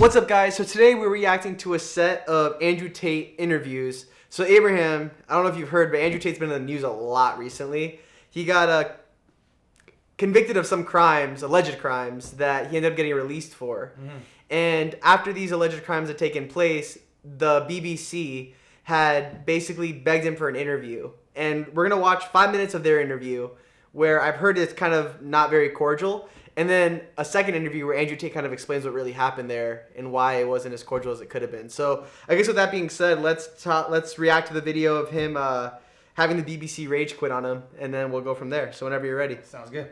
What's up, guys? So today we're reacting to a set of Andrew Tate interviews. So Abraham, I don't know if you've heard, but Andrew Tate's been in the news a lot recently. He got convicted of some crimes, alleged crimes, that he ended up getting released for. Mm-hmm. And after these alleged crimes had taken place, the BBC had basically begged him for an interview. And we're going to watch 5 minutes of their interview, where I've heard it's kind of not very cordial. And then a second interview where Andrew Tate kind of explains what really happened there and why it wasn't as cordial as it could have been. So I guess with that being said, let's react to the video of him having the BBC rage quit on him, and then we'll go from there. So whenever you're ready. Sounds good.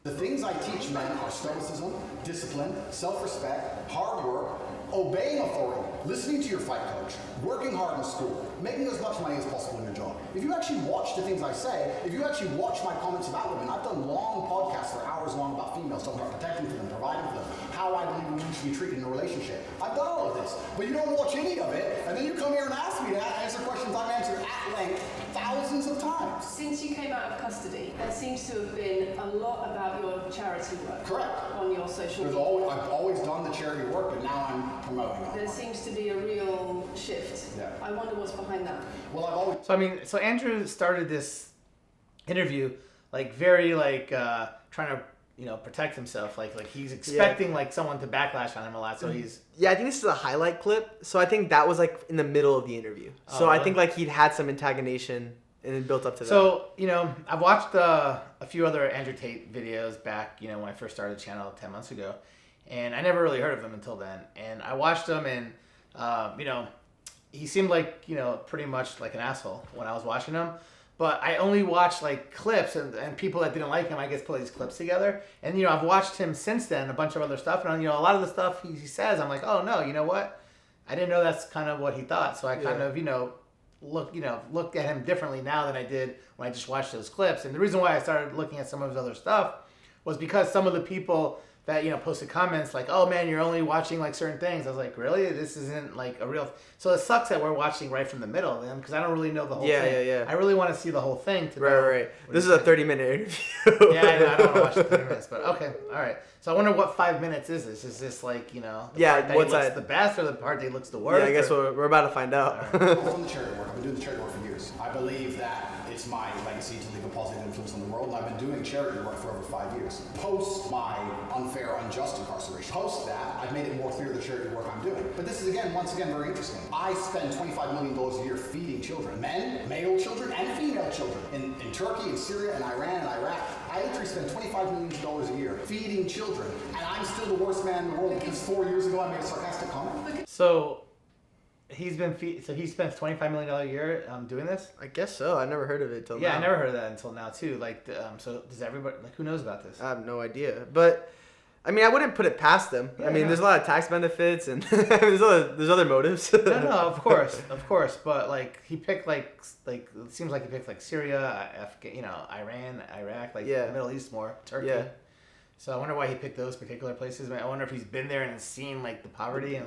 The things I teach men are stoicism, discipline, self-respect, hard work, obeying authority, listening to your fight coach, working hard in school, making as much money as possible in your job. If you actually watch the things I say, if you actually watch my comments about women, I've done long podcasts for hours long about females, talking about protecting for them, providing for them, how I believe women should be treated in a relationship. I've done all of this, but you don't watch any of it, and then you come here and ask me to answer questions I've answered at length thousands of times. Since you came out of custody, there seems to have been a lot about your charity work. Correct. On your social media. I've always done the charity work, but now I'm promoting it. There seems to be a real shift. Yeah. I wonder what's behind that. Well, I've always... So Andrew started this interview very trying to protect himself, like he's expecting someone to backlash on him a lot, so he's... Yeah, I think this is a highlight clip, so I think that was in the middle of the interview. So I think he'd had some antagonization and it built up to that. So, I've watched a few other Andrew Tate videos back, when I first started the channel 10 months ago, and I never really heard of him until then. And I watched him, and he seemed pretty much like an asshole when I was watching him. But I only watched clips, and people that didn't like him, I guess, put these clips together. And I've watched him since then, a bunch of other stuff, and a lot of the stuff he says, I'm like, oh no, you know what? I didn't know that's kind of what he thought. So I kind of looked at him differently now than I did when I just watched those clips. And the reason why I started looking at some of his other stuff was because some of the people that posted comments oh man, you're only watching certain things. I was like, really? This isn't a real. So it sucks that we're watching right from the middle, then, because I don't really know the whole thing. Yeah. I really want to see the whole thing. Right. This is a 30-minute interview. Yeah, I know. I don't want to watch the 30 minutes, but okay, all right. So I wonder what 5 minutes is this? Is this part that he looks the best, or the part that he looks the worst? Yeah, I guess we're about to find out. I've done the charity work. I've been doing the charity work for years. I believe that it's my legacy to leave a positive influence on the world, and I've been doing charity work for over 5 years. Post my unfair, unjust incarceration, post that, I've made it more clear the charity work I'm doing. But this is, once again, very interesting. I spend $25 million a year feeding children, men, male children, and female children, in Turkey, in Syria, and Iran, and Iraq. I literally spend $25 million a year feeding children, and I'm still the worst man in the world because 4 years ago I made a sarcastic comment. So he spends $25 million a year doing this? I guess so. I never heard of it till now. Yeah, I never heard of that until now too. So does everybody who knows about this? I have no idea, but I wouldn't put it past them. Yeah, there's a lot of tax benefits and there's other motives. No, of course, but he picked it seems like he picked Syria, Iran, Iraq, the Middle East more, Turkey. Yeah. So I wonder why he picked those particular places. I wonder if he's been there and has seen the poverty and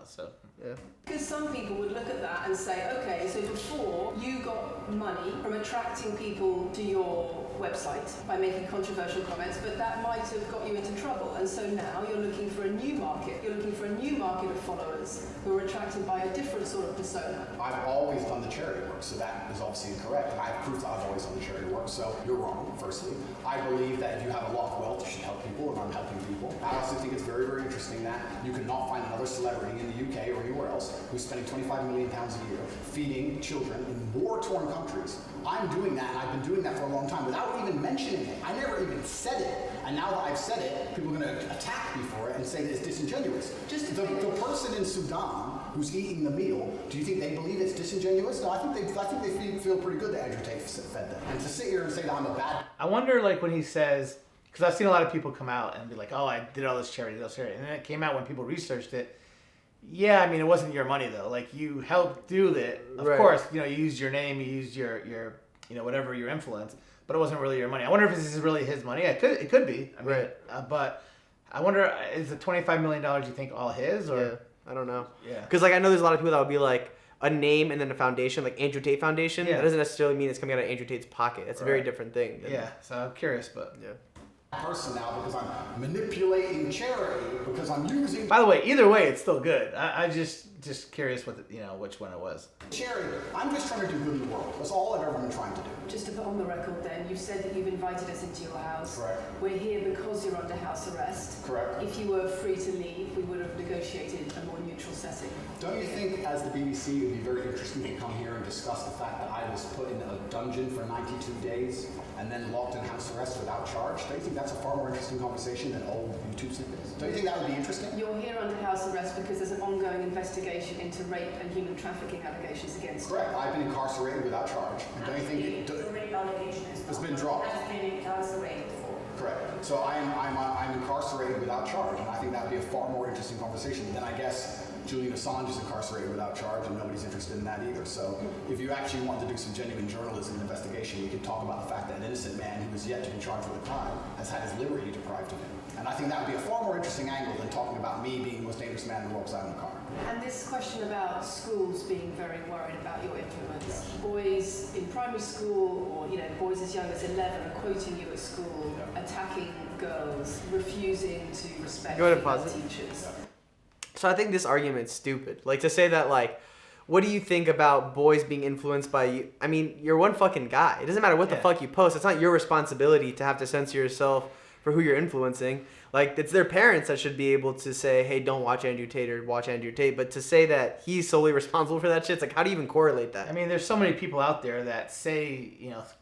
so. Yeah. Because some people would look at that and say, okay, so before you got money from attracting people to your website by making controversial comments, but that might have got you into trouble. And so now you're looking for a new market. You're looking for a new market of followers who are attracted by a different sort of persona. I've always done the charity work, so that is obviously incorrect. And I have proof that I've always done the charity work, so you're wrong, firstly. I believe that if you have a lot of wealth, you should help people, and I'm helping people. I also think it's very, very interesting that you cannot find another celebrity in the UK or anywhere else who's spending £25 million a year feeding children in war-torn countries. I'm doing that, and I've been doing that for a long time without even mentioning it. I never even said it. And now that I've said it, people are going to attack me for it and say that it's disingenuous. Just the person in Sudan who's eating the meal, do you think they believe it's disingenuous? No, I think they feel pretty good that Andrew Tate fed them. And to sit here and say that I'm a bad... I wonder, when he says... Because I've seen a lot of people come out and be like, oh, I did all this charity. And then it came out when people researched it. Yeah, it wasn't your money, though. You helped do it. Of course, you used your name, you used your whatever, your influence. But it wasn't really your money. I wonder if this is really his money. It could be. But I wonder, is the $25 million, you think, all his? Or? Yeah, I don't know. Yeah. Because, I know there's a lot of people that would be a name and then a foundation, like Andrew Tate Foundation. Yeah. That doesn't necessarily mean it's coming out of Andrew Tate's pocket. It's a very different thing. Yeah, so I'm curious, but... Yeah. person now because I'm manipulating charity, because I'm using By the way, either way, it's still good. I just curious what which one it was. charity. I'm just trying to do good in the world. That's all I've ever been trying to do. Just to put on the record then, you've said that you've invited us into your house. Correct. We're here because you're under house arrest. Correct. If you were free to leave, we would have negotiated a more neutral setting. Don't you think, as the BBC, it would be very interesting to come here and discuss the fact that I was put in a dungeon for 92 days and then locked in house arrest without charge? Don't you think that's a far more interesting conversation than old YouTube snippets? Don't you think that would be interesting? You're here under house arrest because there's an ongoing investigation into rape and human trafficking allegations against you. Correct. I've been incarcerated without charge. And don't you think The rape allegation it's been dropped? has been incarcerated for. Correct. So I'm incarcerated without charge, and I think that would be a far more interesting conversation than, I guess, Julian Assange is incarcerated without charge, and nobody's interested in that either. So if you actually want to do some genuine journalism and investigation, you can talk about the fact that an innocent man who is yet to be charged with a crime has had his liberty deprived of him. And I think that would be a far more interesting angle than talking about me being the most dangerous man in the world because I'm in a car. And this question about schools being very worried about your influence. Boys in primary school, or boys as young as 11, are quoting you at school, attacking girls, refusing to respect Go ahead and female pause it. teachers. So I think this argument's stupid. Like, to say that, like, what do you think about boys being influenced by you? I mean, you're one fucking guy. It doesn't matter what the fuck you post. It's not your responsibility to have to censor yourself for who you're influencing. Like, it's their parents that should be able to say, hey, don't watch Andrew Tate or watch Andrew Tate. But to say that he's solely responsible for that shit, it's like, how do you even correlate that? I mean, there's so many people out there that say,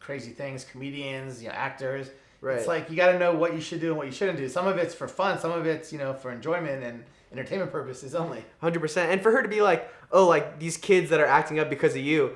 crazy things, comedians, actors. Right. It's like, you got to know what you should do and what you shouldn't do. Some of it's for fun. Some of it's, for enjoyment and entertainment purposes only. 100%. And for her to be like, oh, like, these kids that are acting up because of you,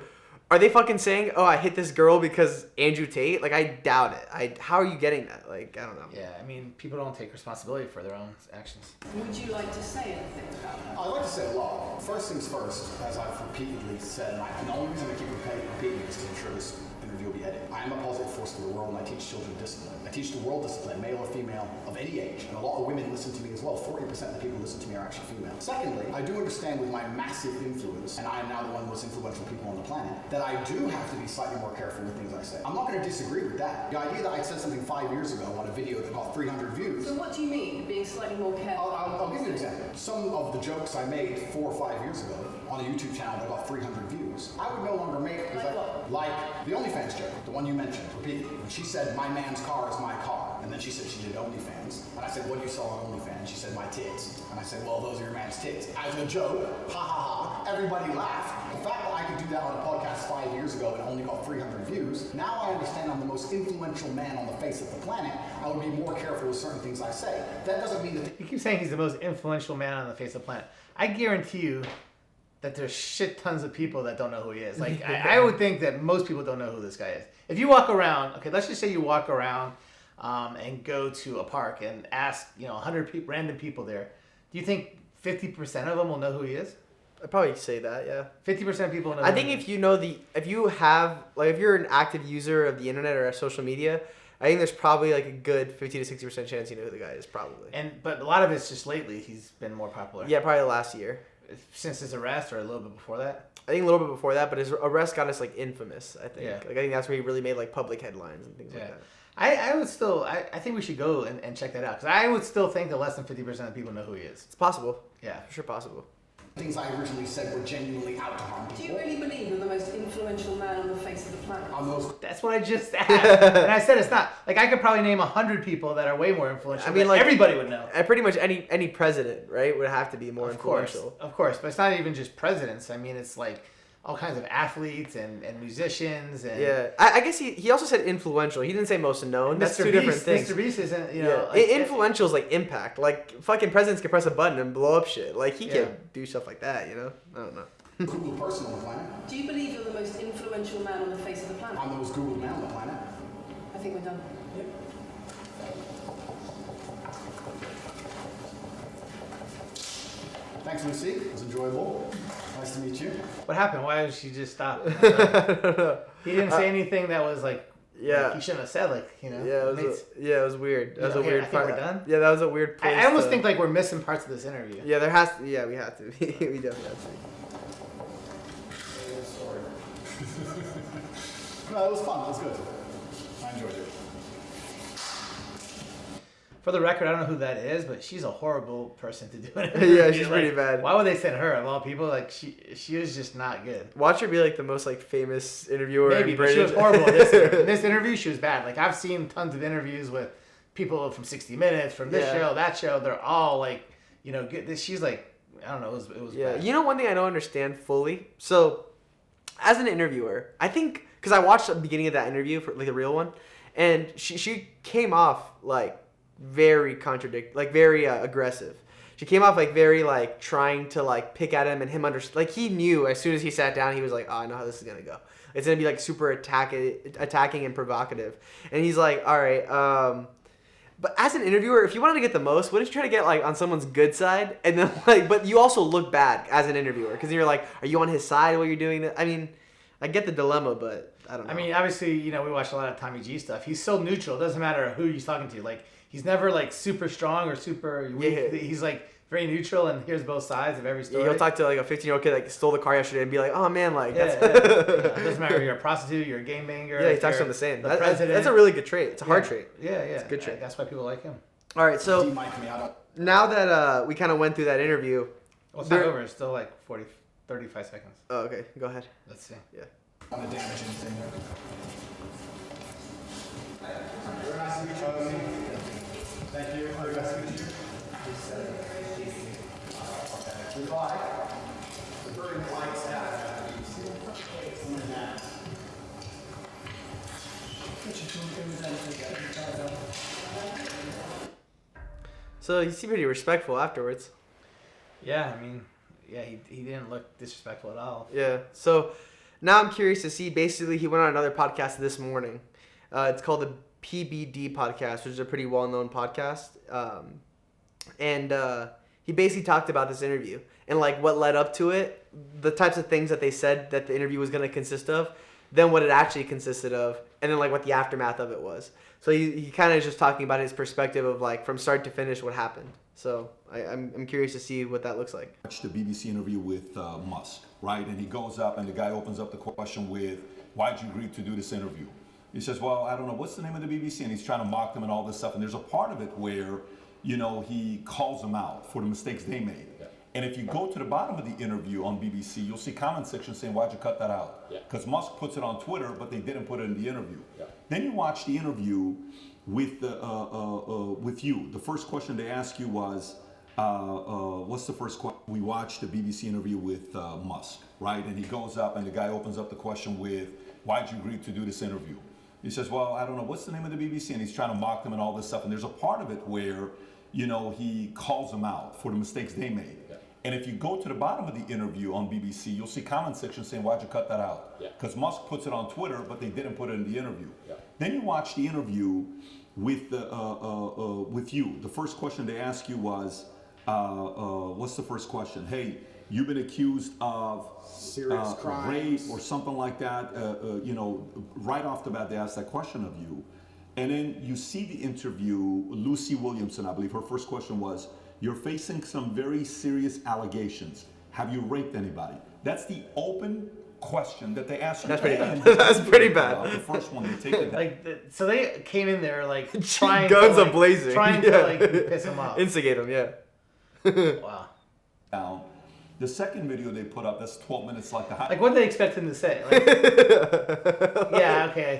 are they fucking saying, oh, I hit this girl because Andrew Tate? Like, I doubt it. How are you getting that? Like, I don't know. Yeah, I mean, people don't take responsibility for their own actions. Would you like to say anything about that? I'd like to say a lot. First things first, as I've repeatedly said, and the only reason I keep repeating is to ensure this interview will be edited. I am a positive force for the world, and I teach children discipline. I teach the world discipline, male or female, of any age. And a lot of women listen to me as well. 40% of the people who listen to me are actually female. Secondly, I do understand with my massive influence, and I am now the one of the most influential people on the planet, that I do have to be slightly more careful with things I say. I'm not going to disagree with that. The idea that I said something 5 years ago on a video that got 300 views. So what do you mean, being slightly more careful? I'll give you an example. Some of the jokes I made 4 or 5 years ago on a YouTube channel that got 300 views, I would no longer make. Like what? Like the OnlyFans joke, the one you mentioned repeatedly. When she said, my man's car is my car. And then she said she did OnlyFans. And I said, what do you sell on OnlyFans? She said, my tits. And I said, well, those are your man's tits. As a joke, ha ha ha, everybody laughed. The fact that I could do that on a podcast 5 years ago and only got 300 views, now I understand I'm the most influential man on the face of the planet. I would be more careful with certain things I say. That doesn't mean that You keep saying he's the most influential man on the face of the planet. I guarantee you that there's shit tons of people that don't know who he is. Like, I would think that most people don't know who this guy is. If you walk around, okay, let's just say you walk around and go to a park and ask, 100 random people there, do you think 50% of them will know who he is? I'd probably say that, yeah. 50% of people know. I think if you're an active user of the internet or social media, I think there's probably like a good 50 to 60% chance you know who the guy is, probably. But a lot of it's just lately he's been more popular. Yeah, probably the last year. Since his arrest or a little bit before that? I think a little bit before that, but his arrest got us like infamous, I think. Yeah. Like, I think that's where he really made like public headlines and things like that. I would still, I think we should go and check that out. Because I would still think that less than 50% of people know who he is. It's possible. Yeah. For sure possible. things I originally said were genuinely out to harm people. Do you really believe you're the most influential man on the face of the planet? On those That's what I just asked. And I said it's not. Like, I could probably name 100 people that are way more influential. I mean, that like, everybody would know. Pretty much any president, right, would have to be more influential. Of course. But it's not even just presidents. I mean, it's like all kinds of athletes and musicians. And Yeah. I guess he also said influential. He didn't say most known. That's two different things. Mr. Beast isn't, you know. Yeah. Like, Influential is like impact. Like, fucking presidents can press a button and blow up shit. Like, he Yeah. can do stuff like that, you know? I don't know. Googled person on the planet. Do you believe you're the most influential man on the face of the planet? I'm the most Googled man on the planet. I think we're done. Thanks, Lucy. It was enjoyable. Nice to meet you. What happened? Why did she just stop? I don't know. He didn't say anything that was like, Yeah. like he shouldn't have said, like, you know. Yeah, it was weird. That was a Okay, weird I think part. we're done? Yeah, that was a weird place. I almost to- think like we're missing parts of this interview. Yeah, there has to. Yeah, we have to. We definitely have to. Sorry. No, it was fun. It was good. I enjoyed it. For the record, I don't know who that is, but she's a horrible person to do it. Yeah, she's pretty bad. Why would they send her of all people? Like she was just not good. Watch her be like the most like famous interviewer. Maybe, in but she Britain. was horrible. In this interview, she was bad. Like I've seen tons of interviews with people from 60 Minutes, from this show, that show. They're all like, good. She's like, I don't know. It was bad. You know, one thing I don't understand fully. So, as an interviewer, I think because I watched the beginning of that interview for like the real one, and she came off like very very aggressive. She came off like very like trying to like pick at him and him like he knew as soon as he sat down he was like, oh, I know how this is gonna go. It's gonna be like super attacking and provocative. And he's like, all right, but as an interviewer, if you wanted to get the most, wouldn't you try to get like on someone's good side? And then like, but you also look bad as an interviewer because you're like, are you on his side while you're doing that? I mean, I get the dilemma, but I don't know. I mean, obviously, we watch a lot of Tommy G stuff. He's so neutral. It doesn't matter who he's talking to. Like, he's never like super strong or super weak. Yeah. He's like very neutral and hears both sides of every story. Yeah, he'll talk to like a 15-year-old kid that stole the car yesterday and be like, oh man, like that's. It doesn't matter if you're a prostitute, you're a gangbanger. Yeah, he talks to him the same. The president. That's a really good trait. It's a hard trait. Yeah. It's a good trait. That's why people like him. All right, so D-Mike me out. now that we kind of went through that interview. Well, it's not over. It's still like 35 seconds. Oh, okay. Go ahead. Let's see. Yeah. On the damaging thing. Thank you. Very nice to meet you. Goodbye. The very polite staff. So he seemed pretty respectful afterwards. Yeah, I mean, he didn't look disrespectful at all. Yeah. So now I'm curious to see. Basically, he went on another podcast this morning. It's called the PBD podcast, which is a pretty well-known podcast. And he basically talked about this interview and like what led up to it, the types of things that they said that the interview was going to consist of, then what it actually consisted of, and then like what the aftermath of it was. So he kind of is just talking about his perspective of like from start to finish what happened. So I'm curious to see what that looks like. Watched the BBC interview with Musk, right? And he goes up and the guy opens up the question with, why'd you agree to do this interview? He says, well, I don't know, what's the name of the BBC? And he's trying to mock them and all this stuff. And there's a part of it where, he calls them out for the mistakes they made. Yeah. And if you go to the bottom of the interview on BBC, you'll see comment section saying, why'd you cut that out? Because Musk puts it on Twitter, but they didn't put it in the interview. Yeah. Then you watch the interview with you. The first question they ask you was, what's the first question? We watched the BBC interview with Musk, right? And he goes up and the guy opens up the question with, why'd you agree to do this interview? He says, well, I don't know, what's the name of the BBC? And he's trying to mock them and all this stuff. And there's a part of it where, he calls them out for the mistakes they made. Yeah. And if you go to the bottom of the interview on BBC, you'll see comment section saying, why'd you cut that out? Because Musk puts it on Twitter, but they didn't put it in the interview. Yeah. Then you watch the interview with you. The first question they ask you was, what's the first question? Hey, you've been accused of serious crimes, rape or something like that. Right off the bat, they ask that question of you. And then you see the interview, Lucy Williamson, I believe her first question was, you're facing some very serious allegations. Have you raped anybody? That's the open question that they ask you. That's pretty bad. That's pretty bad. The first one, they take it. So they came in there like trying guns to, like, a-blazing. Trying to like piss him off. Instigate him, yeah. Wow. Down. The second video they put up, that's 12 minutes like the high. Like, what did they expect him to say? Like, yeah, okay.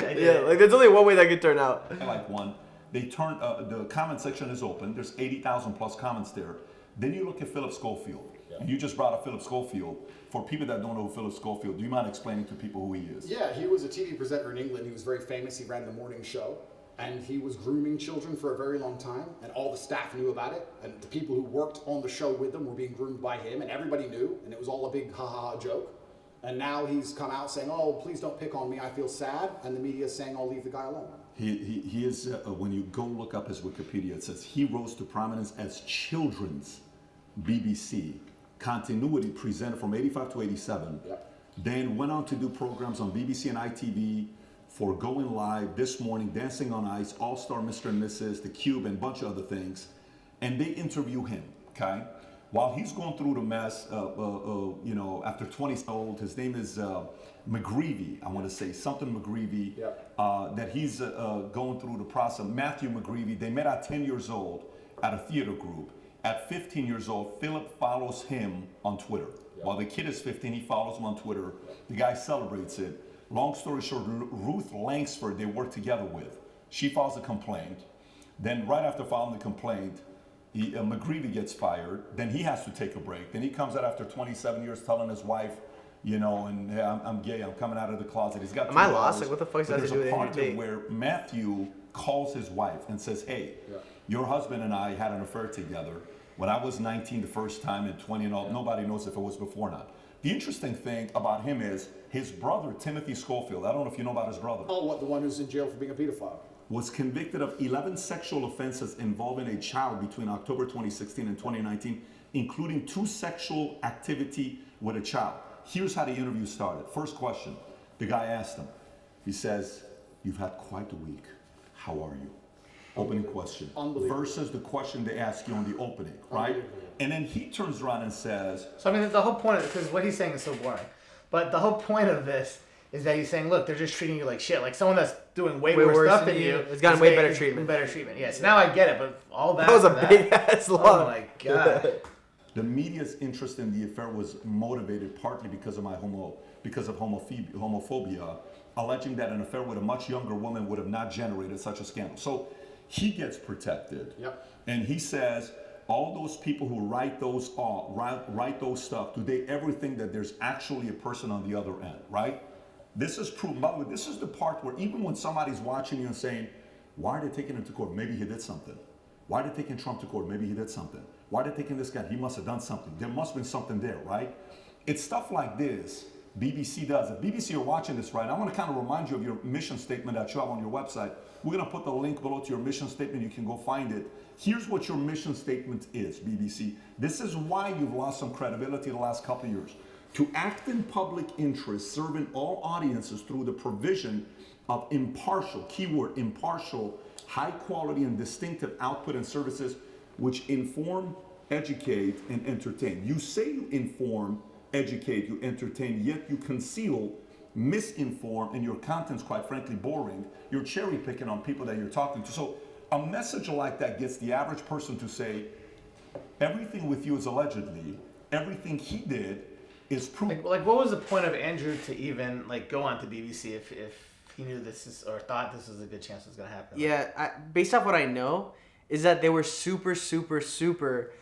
I did. Like there's only one way that could turn out. I like one. They turn, the comment section is open. There's 80,000 plus comments there. Then you look at Philip Schofield. Yeah. And you just brought up Philip Schofield. For people that don't know who Philip Schofield, do you mind explaining to people who he is? Yeah, he was a TV presenter in England. He was very famous. He ran the morning show. And he was grooming children for a very long time, and all the staff knew about it, and the people who worked on the show with them were being groomed by him, and everybody knew, and it was all a big ha-ha joke. And now he's come out saying, oh, please don't pick on me, I feel sad, and the media is saying, I'll leave the guy alone. He is, when you go look up his Wikipedia, it says he rose to prominence as children's BBC continuity presenter from 85 to 87, then went on to do programs on BBC and ITV, for Going Live, This Morning, Dancing on Ice, All-Star Mr. and Mrs., The Cube, and a bunch of other things. And they interview him, okay? while he's going through the mess, after 20 years old, his name is McGreevy, I want to say, something McGreevy, that he's going through the process. Matthew McGreevy, they met at 10 years old at a theater group. At 15 years old, Philip follows him on Twitter. While the kid is 15, he follows him on Twitter. The guy celebrates it. Long story short, Ruth Langsford, they work together with. She files a complaint. Then right after filing the complaint, McGreevy gets fired. Then he has to take a break. Then he comes out after 27 years telling his wife, and hey, I'm gay, I'm coming out of the closet. He's got. Am I lost? Like, what the fuck does that have to do with There's a part Andrew Tate? where Matthew calls his wife and says, hey, your husband and I had an affair together when I was 19 the first time and 20 and all. Nobody knows if it was before or not. The interesting thing about him is his brother, Timothy Schofield, I don't know if you know about his brother. Oh, what, the one who's in jail for being a pedophile? Was convicted of 11 sexual offenses involving a child between October 2016 and 2019, including 2 sexual activity with a child. Here's how the interview started. First question, the guy asked him. He says, you've had quite a week. How are you? Opening question. Versus the question they ask you on the opening, right? And then he turns around and says... So, I mean, the whole point of it, because what he's saying is so boring, but the whole point of this is that he's saying, look, they're just treating you like shit. Like someone that's doing way worse stuff than you. It's gotten way better treatment. Better treatment, yes. Now I get it, but all that. That was a big ass lie. Oh my God. The media's interest in the affair was motivated partly because of homophobia, alleging that an affair with a much younger woman would have not generated such a scandal. So he gets protected. Yep. And he says, all those people who write those stuff, do they ever think that there's actually a person on the other end, right? This is proof. By the way, this is the part where even when somebody's watching you and saying, why are they taking him to court? Maybe he did something. Why are they taking Trump to court? Maybe he did something. Why are they taking this guy? He must have done something. There must have been something there, right? It's stuff like this BBC does. If BBC are watching this right, I want to kind of remind you of your mission statement that you have on your website. We're going to put the link below to your mission statement. You can go find it. Here's what your mission statement is, BBC. This is why you've lost some credibility the last couple of years. To act in public interest, serving all audiences through the provision of impartial, keyword impartial, high quality and distinctive output and services which inform, educate, and entertain. You say you inform, educate, you entertain, yet you conceal, misinform, and your content's quite frankly boring. You're cherry picking on people that you're talking to. So a message like that gets the average person to say, everything with you is allegedly, everything he did is proof. Like what was the point of Andrew to even go on to BBC if he knew or thought this was a good chance it was going to happen? Yeah, based off what I know, is that they were super, super, super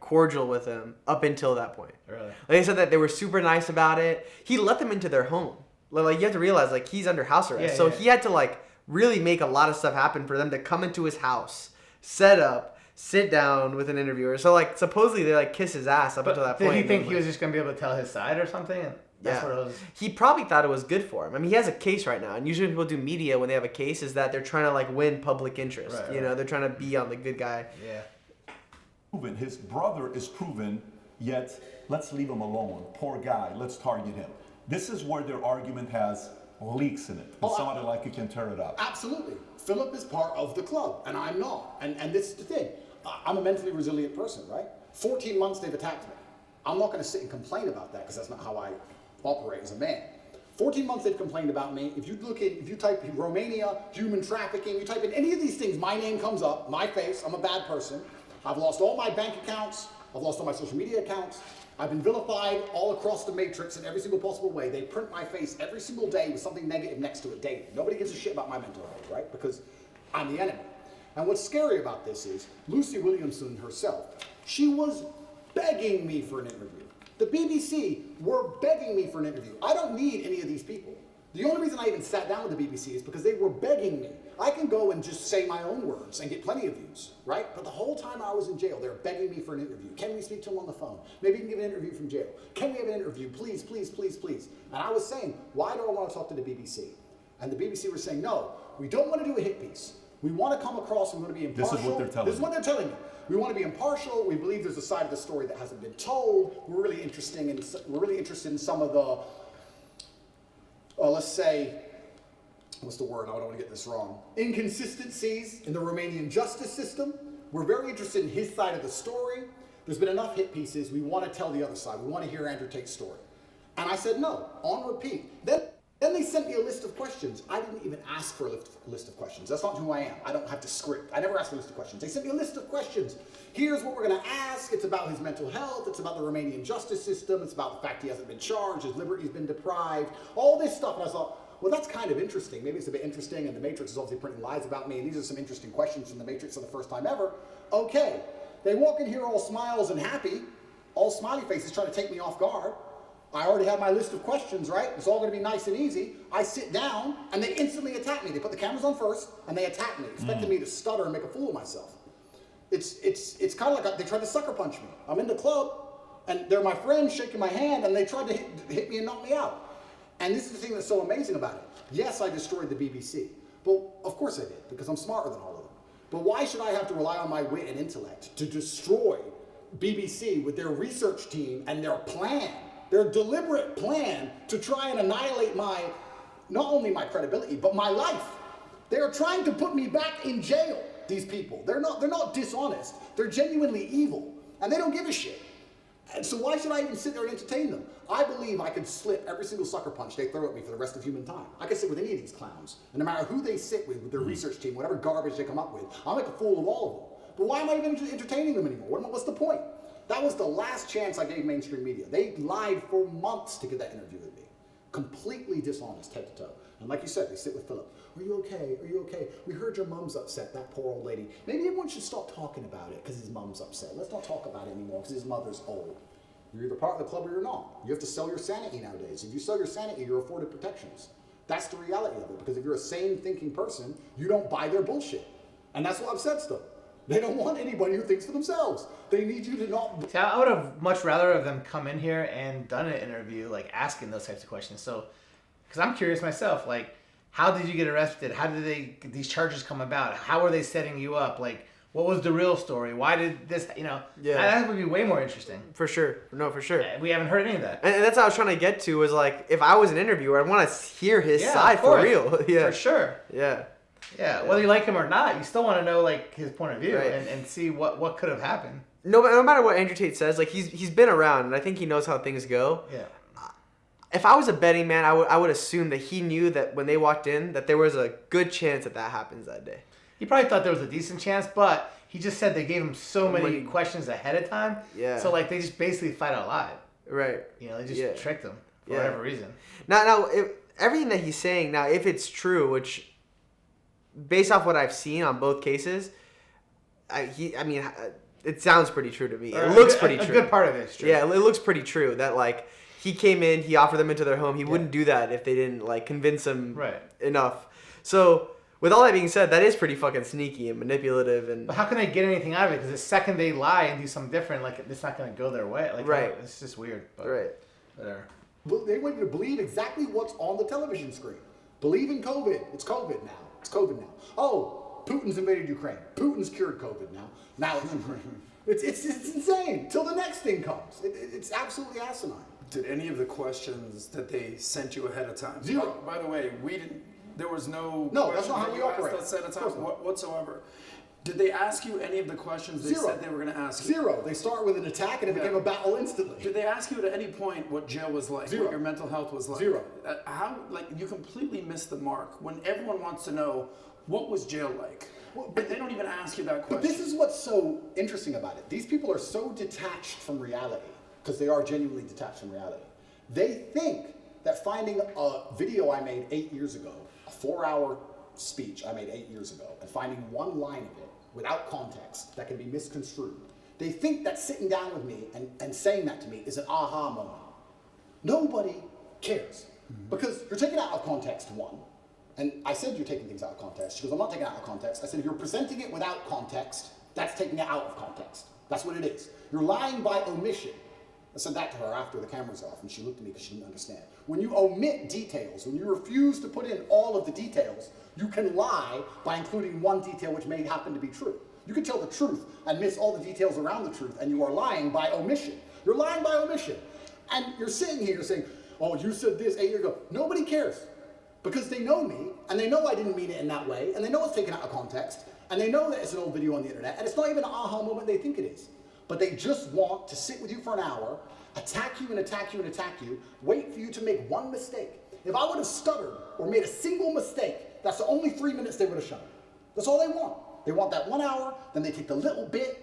cordial with him up until that point. Really? They said that they were super nice about it. He let them into their home. You have to realize he's under house arrest, so he had to really make a lot of stuff happen for them to come into his house, set up, sit down with an interviewer. So supposedly they kiss his ass up until that point. Did he think he was just going to be able to tell his side or something? That's what it was. He probably thought it was good for him. I mean, he has a case right now, and usually when people do media when they have a case is that they're trying to win public interest. Right, they're trying to be on the good guy. Yeah. Proven. His brother is proven, yet let's leave him alone. Poor guy. Let's target him. This is where their argument has leaks in it. And somebody like you can tear it up. Absolutely. Philip is part of the club, and I'm not. And this is the thing. I'm a mentally resilient person, right? 14 months they've attacked me. I'm not going to sit and complain about that because that's not how I operate as a man. 14 months they've complained about me. If you type Romania, human trafficking, you type in any of these things, my name comes up, my face, I'm a bad person. I've lost all my bank accounts. I've lost all my social media accounts. I've been vilified all across the matrix in every single possible way. They print my face every single day with something negative next to it daily. Nobody gives a shit about my mental health, right? Because I'm the enemy. And what's scary about this is Lucy Williamson herself, she was begging me for an interview. The BBC were begging me for an interview. I don't need any of these people. The only reason I even sat down with the BBC is because they were begging me. I can go and just say my own words and get plenty of views, right? But the whole time I was in jail, they were begging me for an interview. Can we speak to him on the phone? Maybe you can give an interview from jail. Can we have an interview? Please, please, please, please. And I was saying, why do I want to talk to the BBC? And the BBC were saying, no, we don't want to do a hit piece. We want to come across and we want to be impartial. This is what they're telling you. This is what they're telling you. We want to be impartial. We believe there's a side of the story that hasn't been told. We're really interested in some of the, let's say, what's the word? I don't want to get this wrong. Inconsistencies in the Romanian justice system. We're very interested in his side of the story. There's been enough hit pieces. We want to tell the other side. We want to hear Andrew Tate's story. And I said no, on repeat. Then they sent me a list of questions. I didn't even ask for a list of questions. That's not who I am. I don't have to script. I never ask for a list of questions. They sent me a list of questions. Here's what we're going to ask. It's about his mental health. It's about the Romanian justice system. It's about the fact he hasn't been charged. His liberty's been deprived. All this stuff. And I thought, well, that's kind of interesting. Maybe it's a bit interesting, and the Matrix is obviously printing lies about me, and these are some interesting questions from the Matrix for the first time ever. Okay. They walk in here all smiles and happy, all smiley faces trying to take me off guard. I already have my list of questions, right? It's all going to be nice and easy. I sit down, and they instantly attack me. They put the cameras on first, and they attack me, expecting me to stutter and make a fool of myself. It's kind of like they tried to sucker punch me. I'm in the club, and they're my friends shaking my hand, and they tried to hit me and knock me out. And this is the thing that's so amazing about it. Yes, I destroyed the BBC. But of course I did, because I'm smarter than all of them. But why should I have to rely on my wit and intellect to destroy BBC with their research team and their plan, their deliberate plan to try and annihilate not only my credibility, but my life? They are trying to put me back in jail, these people. They're not dishonest. They're genuinely evil. And they don't give a shit. And so why should I even sit there and entertain them? I believe I could slip every single sucker punch they throw at me for the rest of human time. I could sit with any of these clowns. And no matter who they sit with their research team, whatever garbage they come up with, I'll make a fool of all of them. But why am I even entertaining them anymore? What's the point? That was the last chance I gave mainstream media. They lied for months to get that interview with me. Completely dishonest, head to toe. And like you said, they sit with Philip. Are you okay? Are you okay? We heard your mom's upset, that poor old lady. Maybe everyone should stop talking about it because his mom's upset. Let's not talk about it anymore because his mother's old. You're either part of the club or you're not. You have to sell your sanity nowadays. If you sell your sanity, you're afforded protections. That's the reality of it, because if you're a sane thinking person, you don't buy their bullshit. And that's what upsets them. They don't want anybody who thinks for themselves. They need you to not... See, I would have much rather of them come in here and done an interview, like asking those types of questions. So, because I'm curious myself, like, how did you get arrested? How did these charges come about? How are they setting you up? Like, what was the real story? Why did this, Yeah. That would be way more interesting. For sure. No, for sure. We haven't heard any of that. And that's what I was trying to get to, was like, if I was an interviewer, I'd want to hear his side for real. Yeah. For sure. Yeah. Yeah. Whether you like him or not, you still want to know, like, his point of view and see what could have happened. No matter what Andrew Tate says, like, he's been around, and I think he knows how things go. Yeah. If I was a betting man, I would assume that he knew that when they walked in, that there was a good chance that happens that day. He probably thought there was a decent chance, but he just said they gave him so many questions ahead of time. Yeah. So, like, they just basically flat out lied. Right. They just tricked him for whatever reason. Now, everything that he's saying, now, if it's true, which, based off what I've seen on both cases, it sounds pretty true to me. It looks pretty true. A good part of it is true. Yeah, it looks pretty true that, like, he came in, he offered them into their home. He wouldn't do that if they didn't, like, convince him enough. So, with all that being said, that is pretty fucking sneaky and manipulative. And but how can they get anything out of it? Because the second they lie and do something different, like, it's not going to go their way. Like, it's just weird. But whatever. They want you to believe exactly what's on the television screen. Believe in COVID. It's COVID now. It's COVID now. Oh, Putin's invaded Ukraine. Putin's cured COVID now. Now it's Ukraine. It's insane. Till the next thing comes. It's absolutely asinine. Did any of the questions that they sent you ahead of time? Zero. By the way, we didn't. There was no. No, that's not how we operate. Asked us ahead of time whatsoever. Did they ask you any of the questions they said they were going to ask you? Zero. They start with an attack and it became a battle instantly. Did they ask you at any point what jail was like? Zero. What your mental health was like? Zero. How, like, you completely missed the mark when everyone wants to know what was jail like. Well, but they don't even ask you that question. But this is what's so interesting about it. These people are so detached from reality, because they are genuinely detached from reality. They think that finding a video I made 8 years ago, a 4-hour speech I made 8 years ago, and finding one line of it without context that can be misconstrued, they think that sitting down with me and saying that to me is an aha moment. Nobody cares. Because you're taking it out of context, one. And I said you're taking things out of context. She goes, I'm not taking it out of context. I said, if you're presenting it without context, that's taking it out of context. That's what it is. You're lying by omission. I said that to her after the camera's off, and she looked at me because she didn't understand. When you omit details, when you refuse to put in all of the details, you can lie by including one detail which may happen to be true. You can tell the truth and miss all the details around the truth, and you are lying by omission. You're lying by omission. And you're sitting here saying, oh, you said this 8 years ago. Nobody cares. Because they know me, and they know I didn't mean it in that way, and they know it's taken out of context, and they know that it's an old video on the internet, and it's not even an aha moment they think it is. But they just want to sit with you for an hour, attack you and attack you and attack you, wait for you to make one mistake. If I would have stuttered or made a single mistake, that's the only 3 minutes they would have shown. That's all they want. They want that 1 hour, then they take the little bit.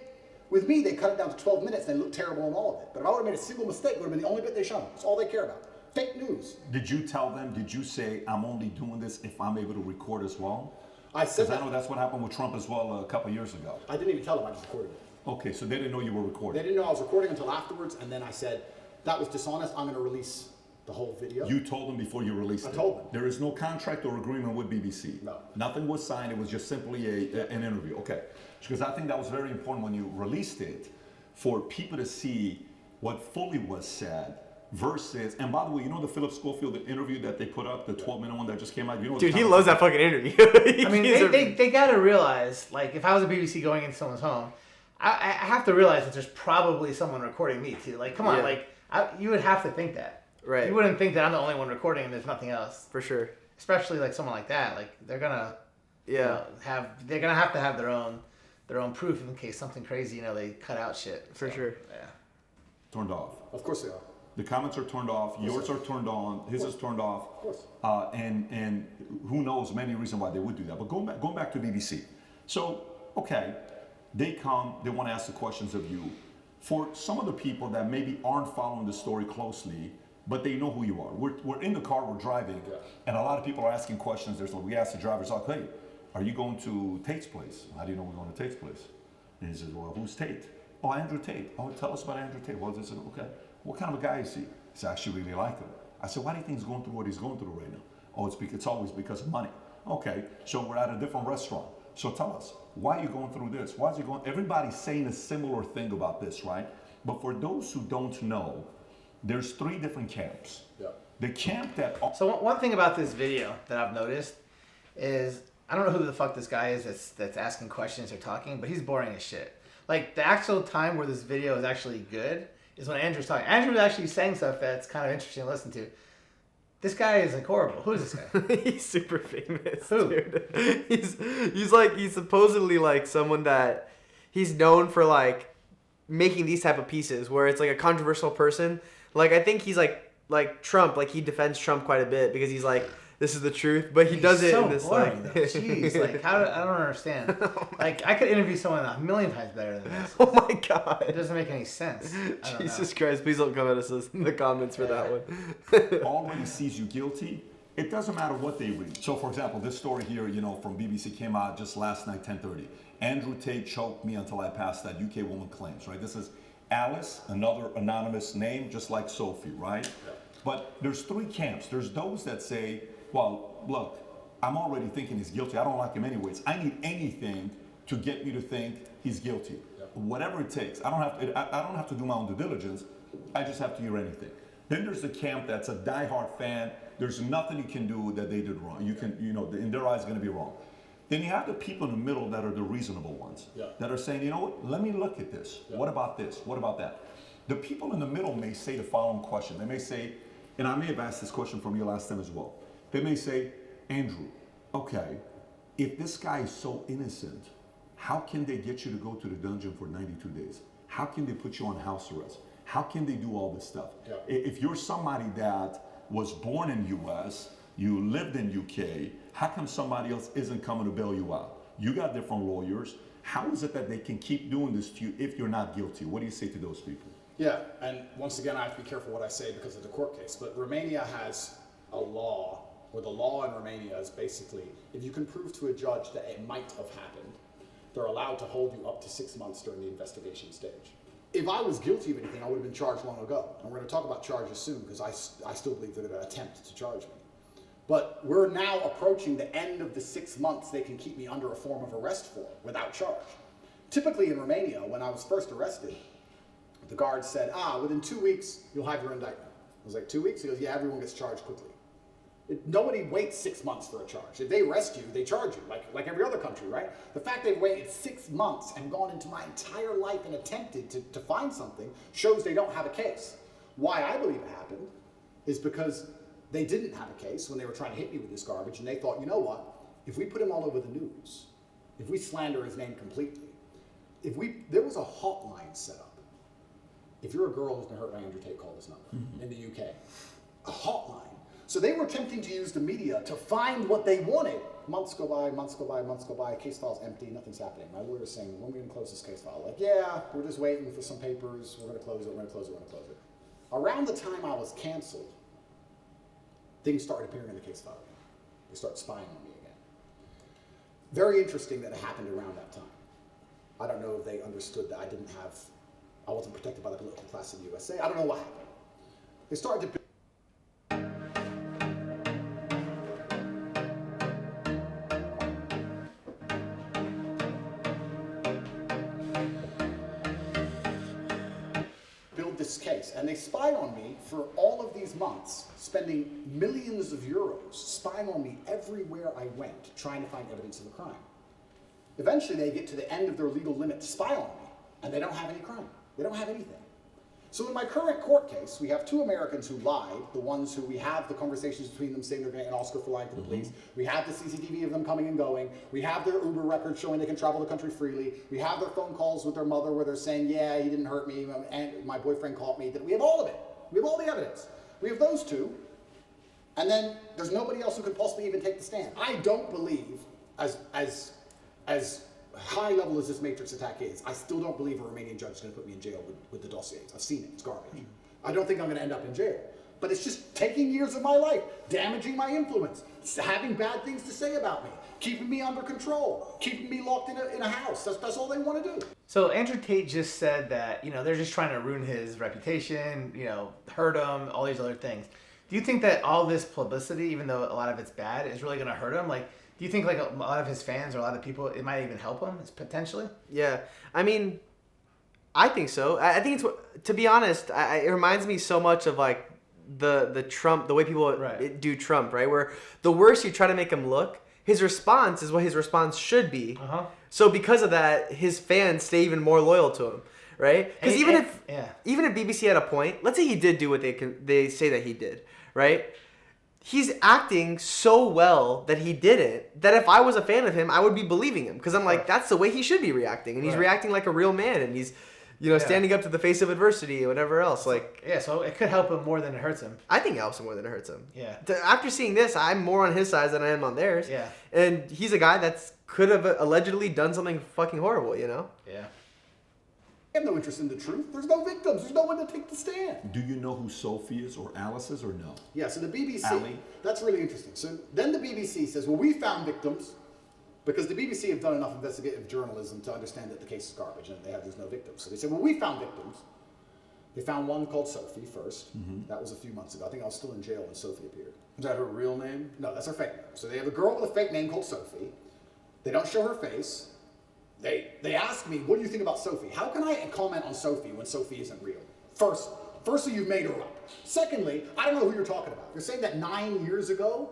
With me, they cut it down to 12 minutes, and they look terrible in all of it. But if I would have made a single mistake, it would have been the only bit they shown. That's all they care about. Fake news. Did you tell them, did you say, I'm only doing this if I'm able to record as well? I said Because that. I know that's what happened with Trump as well a couple of years ago. I didn't even tell them I just recorded it. Okay, so they didn't know you were They recording. didn't know I was recording until afterwards, and then I said, that was dishonest, I'm going to release the whole video. You told them before you released it. I told them. There is no contract or agreement with BBC. No. Nothing was signed. It was just simply an interview. Okay. Because I think that was very important when you released it for people to see what fully was said versus, and by the way, you know the Philip Schofield interview that they put up, the 12-minute one that just came out? You know, Dude, he loves that fucking interview. I mean, they gotta realize, like, if I was a BBC going into someone's home, I have to realize that there's probably someone recording me too. Like, come on, Yeah. like, you would have to think that. Right. You wouldn't think that I'm the only one recording and there's nothing else. For sure. Especially like someone like that. Like, they're gonna, they're gonna have to have their own proof in case something crazy, they cut out shit. For sure. Yeah. turned off. Of course they are. The comments are turned off. Yours are turned on. His is turned off. Of course. And who knows many reasons why they would do that. But going back to BBC. So, okay, they come, they want to ask the questions of you. For some of the people that maybe aren't following the story closely, but they know who you are. We're in the car, we're driving, and a lot of people are asking questions. We ask the drivers, like, hey, are you going to Tate's place? How do you know we're going to Tate's place? And he says, well, who's Tate? Oh, Andrew Tate. Oh, tell us about Andrew Tate. Well, this is okay. What kind of a guy is he? He said, I actually really like him. I said, why do you think he's going through what he's going through right now? Oh, it's always because of money. Okay, so we're at a different restaurant. So tell us, why are you going through this? Why is he going? Everybody's saying a similar thing about this, right? But for those who don't know, there's 3 different camps. Yeah. The camp that... So one thing about this video that I've noticed is, I don't know who the fuck this guy is that's asking questions or talking, but he's boring as shit. Like, the actual time where this video is actually good is when Andrew's talking. Andrew's actually saying stuff that's kind of interesting to listen to. This guy is like horrible. Who is this guy? He's super famous. Who? Dude. He's supposedly like someone that he's known for like making these type of pieces where it's like a controversial person. Like I think he's like Trump. Like he defends Trump quite a bit because he's like, this is the truth, but he does it so in this boring, like. though. Jeez, like I don't understand. Like I could interview someone 1,000,000 times better than this. Oh my It god. doesn't make any sense. I don't Jesus know. Christ! Please don't come at us in the comments for that one. already sees you guilty, it doesn't matter what they read. So for example, this story here, from BBC came out just last night, 10:30. Andrew Tate choked me until I passed that, UK woman claims, right? This is Alice, another anonymous name, just like Sophie, right? Yeah. But there's 3 camps. There's those that say, well, look, I'm already thinking he's guilty. I don't like him anyways. I need anything to get me to think he's guilty. Yeah. Whatever it takes. I don't have to do my own due diligence. I just have to hear anything. Then there's the camp that's a diehard fan. There's nothing you can do that they did wrong. You can, in their eyes, going to be wrong. Then you have the people in the middle that are the reasonable ones. Yeah. That are saying, you know what, let me look at this. Yeah. What about this? What about that? The people in the middle may say the following question. They may say, and I may have asked this question from you last time as well. They may say, Andrew, okay, if this guy is so innocent, how can they get you to go to the dungeon for 92 days? How can they put you on house arrest? How can they do all this stuff? Yeah. If you're somebody that was born in US, you lived in UK, how come somebody else isn't coming to bail you out? You got different lawyers. How is it that they can keep doing this to you if you're not guilty? What do you say to those people? Yeah, and once again, I have to be careful what I say because of the court case. But Romania has a law, where the law in Romania is basically, if you can prove to a judge that it might have happened, they're allowed to hold you up to 6 months during the investigation stage. If I was guilty of anything, I would have been charged long ago. And we're going to talk about charges soon because I still believe they're going to attempt to charge me. But we're now approaching the end of the 6 months they can keep me under a form of arrest for without charge. Typically in Romania, when I was first arrested, the guard said, within 2 weeks, you'll have your indictment. I was like, 2 weeks? He goes, yeah, everyone gets charged quickly. Nobody waits 6 months for a charge. If they arrest you, they charge you, like every other country, right? The fact they've waited 6 months and gone into my entire life and attempted to find something shows they don't have a case. Why I believe it happened is because they didn't have a case when they were trying to hit me with this garbage, and they thought, you know what? If we put him all over the news, if we slander his name completely, there was a hotline set up if you're a girl who's been hurt by Andrew Tate, call this number in the UK. A hotline. So they were attempting to use the media to find what they wanted. Months go by, months go by, months go by, case file's empty, nothing's happening. My lawyer's saying, when are we gonna close this case file? Like, yeah, we're just waiting for some papers, we're gonna close it, we're gonna close it, we're gonna close it. Around the time I was canceled, things started appearing in the case file again. They started spying on me again. Very interesting that it happened around that time. I don't know if they understood that I wasn't protected by the political class in the USA. I don't know what happened. They started to build this case. And they spied on me for all of these months, spending millions of euros, spying on me everywhere I went, trying to find evidence of a crime. Eventually, they get to the end of their legal limit to spy on me, and they don't have any crime. They don't have anything. So in my current court case, we have 2 Americans who lied, the ones who we have the conversations between them saying they're going to get an Oscar for lying to the police. We have the CCTV of them coming and going. We have their Uber records showing they can travel the country freely. We have their phone calls with their mother where they're saying, yeah, he didn't hurt me, and my boyfriend caught me. We have all of it. We have all the evidence. We have those 2. And then there's nobody else who could possibly even take the stand. I don't believe, as high level as this Matrix attack is, I still don't believe a Romanian judge is going to put me in jail with the dossiers. I've seen it. It's garbage. I don't think I'm going to end up in jail. But it's just taking years of my life, damaging my influence, having bad things to say about me, keeping me under control, keeping me locked in a house. That's all they want to do. So Andrew Tate just said that, they're just trying to ruin his reputation, hurt him, all these other things. Do you think that all this publicity, even though a lot of it's bad, is really going to hurt him? Do you think a lot of his fans or a lot of people, it might even help him potentially? Yeah, I mean, I think so. I think it's, to be honest, it reminds me so much of the Trump, the way people do Trump, right? Where the worse you try to make him look, his response is what his response should be. So because of that, his fans stay even more loyal to him, right? Because even if BBC had a point, let's say he did do what they say that he did, right? He's acting so well that he didn't, that if I was a fan of him, I would be believing him. Because I'm like, that's the way he should be reacting. And he's reacting like a real man. And he's, standing up to the face of adversity or whatever else. So it could help him more than it hurts him. I think it helps him more than it hurts him. Yeah. After seeing this, I'm more on his side than I am on theirs. Yeah. And he's a guy that could have allegedly done something fucking horrible, Yeah. I have no interest in the truth. There's no victims. There's no one to take the stand. Do you know who Sophie is or Alice is or no? Yeah, so the BBC, Ali? that's really interesting. So then the BBC says, well, we found victims because the BBC have done enough investigative journalism to understand that the case is garbage and there's no victims. So they said, well, we found victims. They found one called Sophie first. That was a few months ago. I think I was still in jail when Sophie appeared. Is that her real name? No, that's her fake name. So they have a girl with a fake name called Sophie. They don't show her face. They ask me, what do you think about Sophie? How can I comment on Sophie when Sophie isn't real? Firstly, you've made her up. Secondly, I don't know who you're talking about. You're saying that 9 years ago,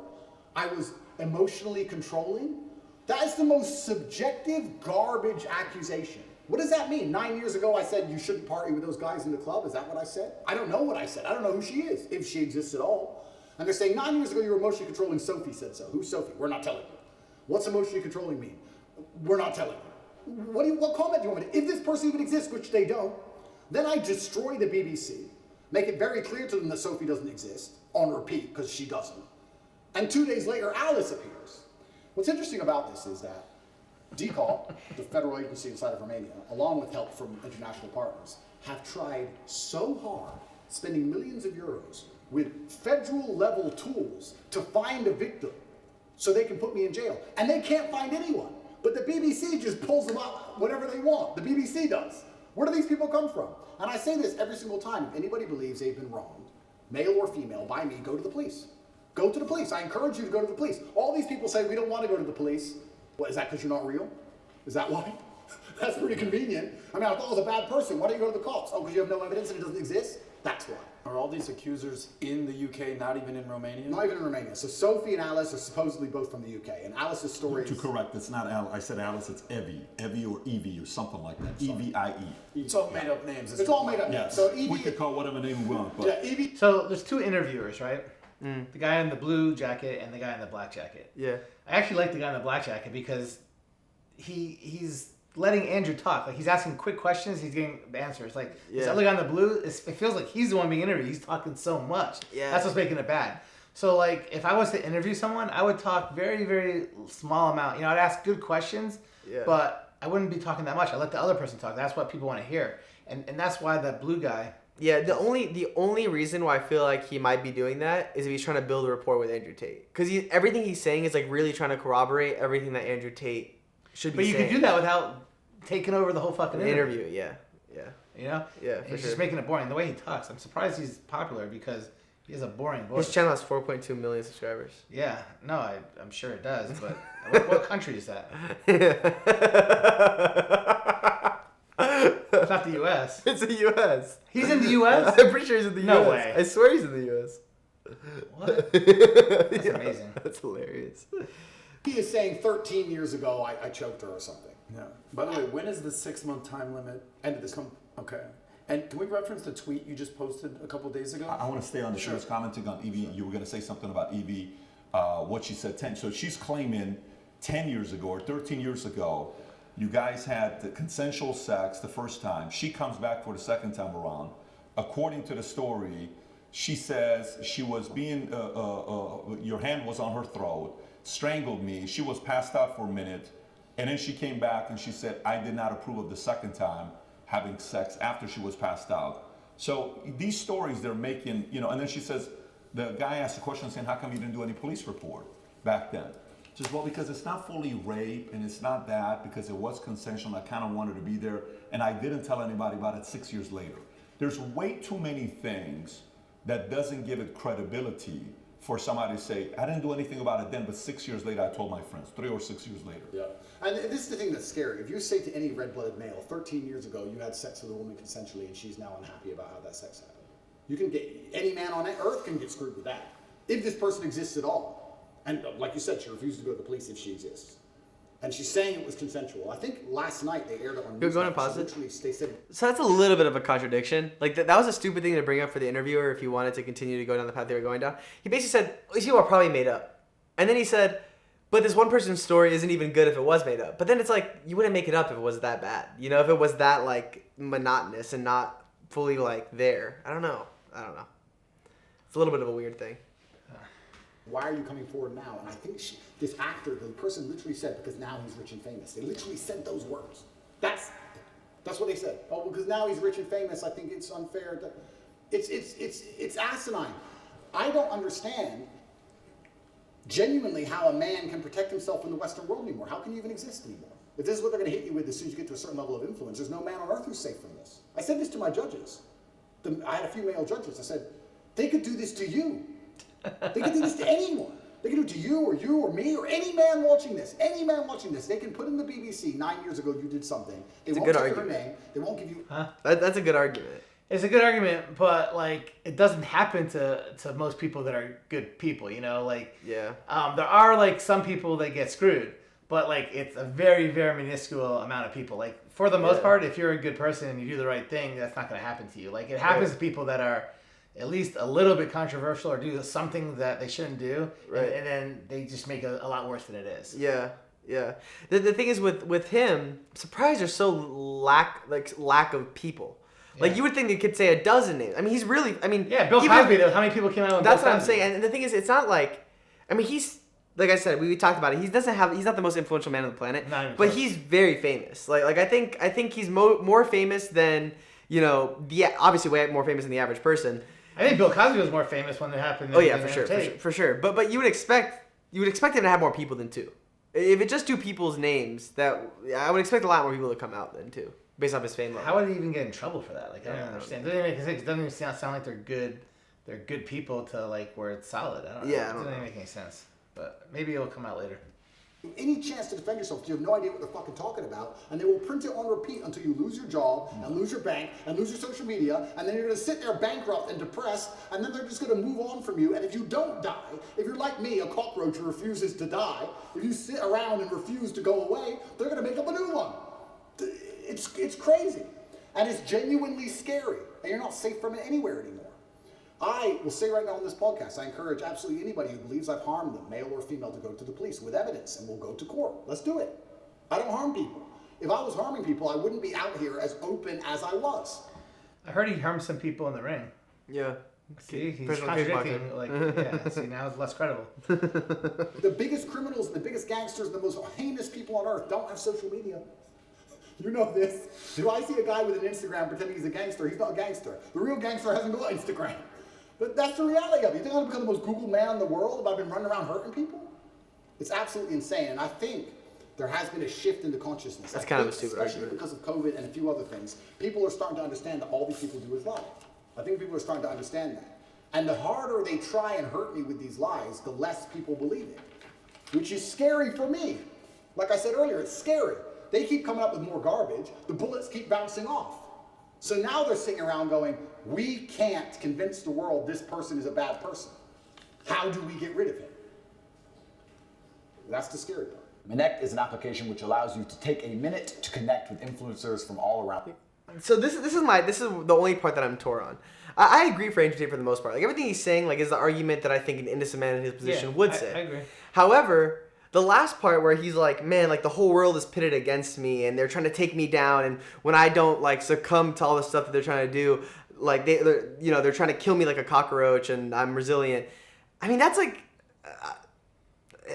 I was emotionally controlling? That is the most subjective garbage accusation. What does that mean? 9 years ago, I said you shouldn't party with those guys in the club. Is that what I said? I don't know what I said. I don't know who she is, if she exists at all. And they're saying 9 years ago, you were emotionally controlling. Sophie said so. Who's Sophie? We're not telling you. What's emotionally controlling mean? We're not telling you. What comment do you want me to? If this person even exists, which they don't, then I destroy the BBC, make it very clear to them that Sophie doesn't exist, on repeat, because she doesn't. And 2 days later, Alice appears. What's interesting about this is that DCAL, the federal agency inside of Romania, along with help from international partners, have tried so hard, spending millions of euros with federal level tools to find a victim so they can put me in jail. And they can't find anyone. But the BBC just pulls them up whatever they want. The BBC does. Where do these people come from? And I say this every single time. If anybody believes they've been wronged, male or female, by me, go to the police. Go to the police. I encourage you to go to the police. All these people say we don't want to go to the police. What, is that because you're not real? Is that why? That's pretty convenient. I mean, I thought I was a bad person. Why don't you go to the cops? Oh, because you have no evidence and it doesn't exist? That's why. Are all these accusers in the UK, not even in Romania? Not even in Romania. So Sophie and Alice are supposedly both from the UK. And Alice's story To correct, it's not Alice. I said Alice, it's Evie. Evie or Evie or something like that. Evie. It's all made up names. It's all made up. Yes. So Evie, We could call whatever name we want, but yeah, Evie. So there's 2 interviewers, right? The guy in the blue jacket and the guy in the black jacket. Yeah. I actually like the guy in the black jacket because he's letting Andrew talk. Like he's asking quick questions, he's getting the answers. Like this Yeah. other guy on the blue, it feels like he's the one being interviewed. He's talking so much. Yeah. That's what's making it bad. So like if I was to interview someone, I would talk very, very small amount. You know, I'd ask good questions, but I wouldn't be talking that much. I let the other person talk. That's what people want to hear. And that's why that blue guy. Yeah, the only reason why I feel like he might be doing that is if he's trying to build a rapport with Andrew Tate. Because everything he's saying is like really trying to corroborate everything that Andrew Tate should be But you saying. can do that without taking over the whole fucking interview. Yeah. You know? Yeah, He's just making it boring. The way he talks, I'm surprised he's popular because he has a boring voice. His channel has 4.2 million subscribers. Yeah, no, I'm sure it does, but what country is that? It's not the U.S. It's the U.S. He's in the U.S.? I'm pretty sure he's in the No U.S. way. I swear he's in the U.S. What? That's Yeah, amazing. That's hilarious. He is saying 13 years ago I choked her or something. Yeah. By the way, when is the 6-month time limit? End of this month. Okay. And can we reference the tweet you just posted a couple days ago? I want to stay on this. She was commenting on Evie. You were going to say something about Evie, what she said 10. So she's claiming 10 years ago or 13 years ago, you guys had the consensual sex the first time. She comes back for the second time around. According to the story, she says she was being, your hand was on her throat, strangled me. She was passed out for a minute. And then she came back and she said, I did not approve of the second time having sex after she was passed out. So these stories they're making, you know, and then she says, the guy asked a question saying, how come you didn't do any police report back then? She says, well, because it's not fully rape and it's not that, because it was consensual and I kind of wanted to be there and I didn't tell anybody about it 6 years later. There's way too many things that doesn't give it credibility for somebody to say, I didn't do anything about it then, but 6 years later I told my friends, 3 or 6 years later. Yeah. And this is the thing that's scary. If you say to any red-blooded male, 13 years ago you had sex with a woman consensually and she's now unhappy about how that sex happened. You can get, any man on earth can get screwed with that. If this person exists at all. And like you said, she refused to go to the police if she exists. And she's saying it was consensual. I think last night they aired it on news. Go and pause it. Literally, they said, So that's a little bit of a contradiction. Like that was a stupid thing to bring up for the interviewer if he wanted to continue to go down the path they were going down. He basically said, these people are probably made up. And then he said, but this one person's story isn't even good if it was made up. But then it's like, you wouldn't make it up if it was that bad. You know, if it was that like monotonous and not fully like there. I don't know. It's a little bit of a weird thing. why are you coming forward now? And I think this actor, the person literally said, because now he's rich and famous. They literally said those words. That's what they said. Oh, because now he's rich and famous, I think it's unfair. It's asinine. I don't understand genuinely how a man can protect himself in the Western world anymore. How can you even exist anymore? If this is what they're going to hit you with as soon as you get to a certain level of influence, there's no man on earth who's safe from this. I said this to my judges. I had a few male judges. I said, they could do this to you. They could do this to anyone. They can do it to you or me or any man watching this. Any man watching this. They can put in the BBC 9 years ago you did something. They won't tell you her name. They won't give you... That's a good argument. It's a good argument, but like it doesn't happen to most people that are good people, you know. Like Yeah. There are like some people that get screwed, but like it's a very very minuscule amount of people. Like for the most part, if you're a good person and you do the right thing, that's not going to happen to you. Like it happens to people that are at least a little bit controversial or do something that they shouldn't do, and then they just make it a lot worse than it is. Yeah. Yeah. The thing is with him, I'm surprised there's so lack of people. Like, you would think they could say a dozen names. I mean, he's really, Yeah, Bill Cosby, though, how many people came out with That's Bill what I'm Cosby? saying. And the thing is, it's not like, he's, like I said, we talked about it. He's not the most influential man on the planet, Not even but close. he's very famous. Like I think he's more famous than, obviously way more famous than the average person. I think Bill Cosby was more famous when it happened. Oh yeah, than for sure, Tate. for sure. But you would expect him to have more people than two. If it's just two people's names, I would expect a lot more people to come out than two, based off his fame level. How would he even get in trouble for that? Like, I don't Yeah, I don't understand. Doesn't even make sense. It doesn't even sound like they're good. They're good people to like where it's solid. I don't know. Yeah, I It don't doesn't know. make any sense. But maybe it'll come out later. Any chance to defend yourself, you have no idea what they're fucking talking about, and they will print it on repeat until you lose your job, and lose your bank, and lose your social media, and then you're going to sit there bankrupt and depressed, and then they're just going to move on from you, and if you don't die, if you're like me, a cockroach who refuses to die, if you sit around and refuse to go away, they're going to make up a new one. It's crazy, and it's genuinely scary, and you're not safe from it anywhere anymore. I will say right now on this podcast, I encourage absolutely anybody who believes I've harmed them, male or female, to go to the police with evidence, and we'll go to court. Let's do it. I don't harm people. If I was harming people, I wouldn't be out here as open as I was. I heard he harmed some people in the ring. Yeah. See, he's Personal contradicting. kickboxing. Like, yeah. See, now it's less credible. The biggest criminals, the biggest gangsters, the most heinous people on earth don't have social media. You know this. If I see a guy with an Instagram pretending he's a gangster, he's not a gangster. The real gangster hasn't got Instagram. But that's the reality of it. You think I'm going to become the most Googled man in the world if I've been running around hurting people? It's absolutely insane. And I think there has been a shift in the consciousness. That's kind of a stupid especially argument. because of COVID and a few other things. People are starting to understand that all these people do is lie. I think people are starting to understand that. And the harder they try and hurt me with these lies, the less people believe it. Which is scary for me. Like I said earlier, it's scary. They keep coming up with more garbage. The bullets keep bouncing off. So now they're sitting around going, we can't convince the world this person is a bad person. How do we get rid of him? That's the scary part. Millionaire is an application which allows you to take a minute to connect with influencers from all around. So this is the only part that I'm torn on. I agree for Andrew Tate for the most part. Like everything he's saying, like is the argument that I think an innocent man in his position would say. I agree. However, the last part where he's like, man, like the whole world is pitted against me and they're trying to take me down, and when I don't like succumb to all the stuff that they're trying to do, like they're trying to kill me like a cockroach and I'm resilient. I mean, that's like.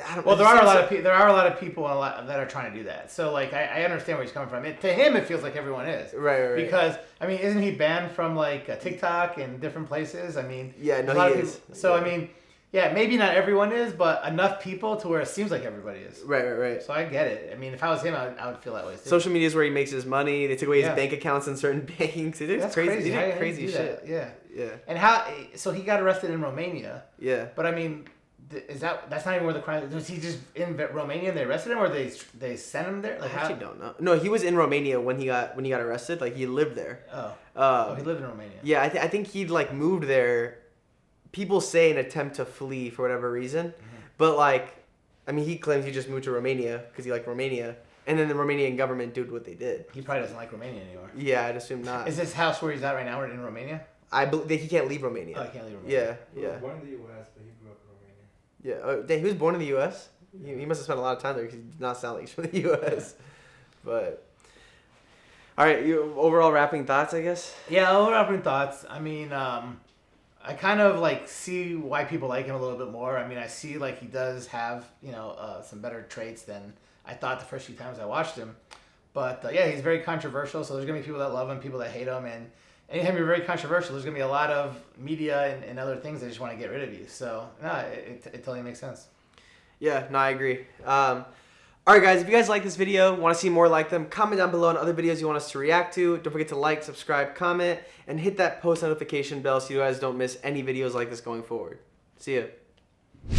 I don't, Well, there are a lot of people that are trying to do that. So, like, I understand where he's coming from. To him, it feels like everyone is. Right. Because, I mean, isn't he banned from, like, TikTok and different places? I mean... Yeah, no, he is. So, yeah. I mean, yeah, maybe not everyone is, but enough people to where it seems like everybody is. Right. So, I get it. I mean, if I was him, I would feel that way, too. Social media is where he makes his money. They took away his bank accounts in certain banks. It is That's crazy. How They do did crazy do shit. that? Yeah. Yeah. And so he got arrested in Romania. Yeah. But, I mean... that's not even where the crime was. He just in Romania and they arrested him, or they sent him there? Like, I actually don't know. No, he was in Romania when he got arrested. Like he lived there. He lived in Romania. Yeah, I think he'd like moved there. People say an attempt to flee for whatever reason, but like, I mean, he claims he just moved to Romania because he liked Romania, and then the Romanian government did what they did. He probably doesn't like Romania anymore. Yeah, I'd assume not. Is this house where he's at right now in Romania? I believe he can't leave Romania. Oh, he can't leave Romania. Yeah. He was born in the U.S., but he grew up in Romania. Yeah, dang, he was born in the U.S. He must have spent a lot of time there because he did not sound like he's from the U.S. But, all right, overall wrapping thoughts, I guess? Yeah, overall thoughts. I mean, I kind of like see why people like him a little bit more. I mean, I see like he does have, some better traits than I thought the first few times I watched him. But, yeah, he's very controversial, so there's going to be people that love him, people that hate him, and anytime you're very controversial, there's going to be a lot of media and other things that just want to get rid of you. So, no, it totally makes sense. Yeah, no, I agree. All right, guys, if you guys like this video, want to see more like them, comment down below on other videos you want us to react to. Don't forget to like, subscribe, comment, and hit that post notification bell so you guys don't miss any videos like this going forward. See ya.